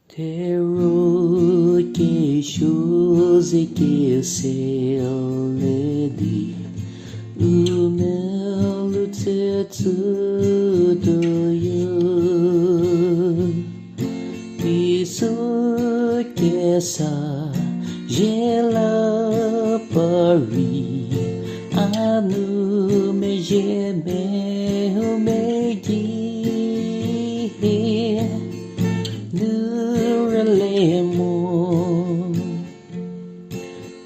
Tero que chose que se ledi umelu tetsu do yo piso que sa gela pari anu me geme me gi Nuralemo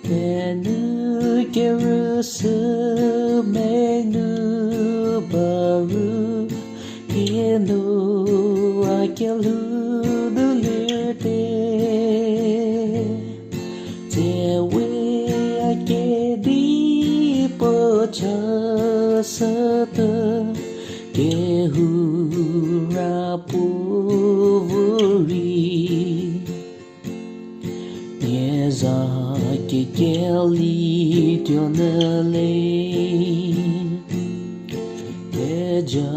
Tenu Kerusu Menu Baru Kenu Akelu Dulirte Tewe Akedi Pocha Sata Kehoura Puo Vorei Yeza que keli tionale Eja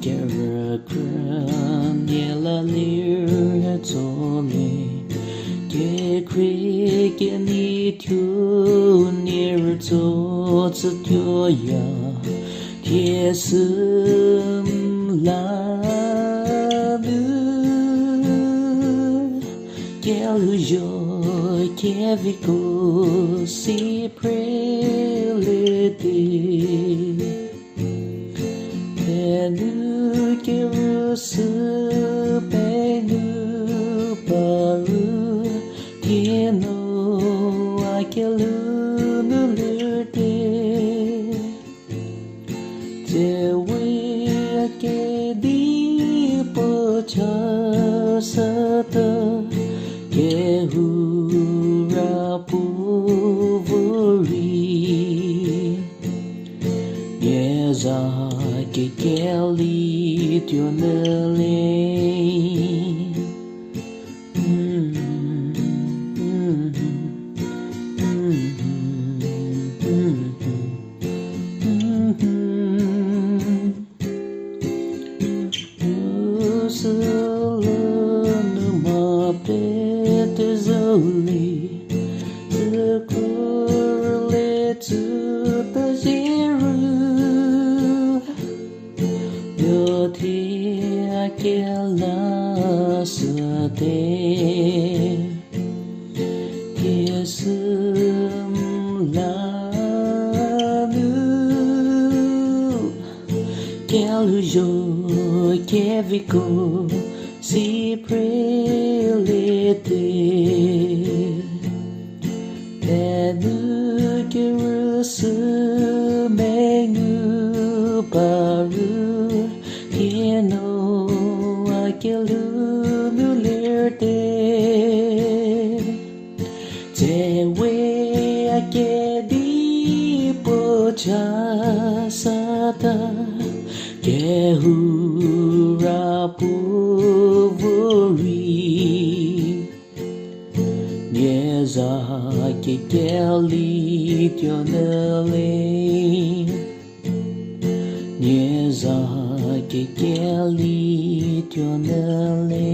que rakran yela lir tole Que kri que ni tu nir to ya Que sum la Quel joie che vico si prelete Penu che rusu penu paru Che no aquelu nulerte Te we che di pocha sata Kehoura Puo Vorei Yeza que keli tionale Only the correlate to the zero. Your tear can last a day. Yes, quel joie che vico si prelete Penu que rusu menu paru Que no aquelu nulerte Te we akedi pocha sata Kehoura Puo Vorei Yeza que keli tionale Yeza que keli tionale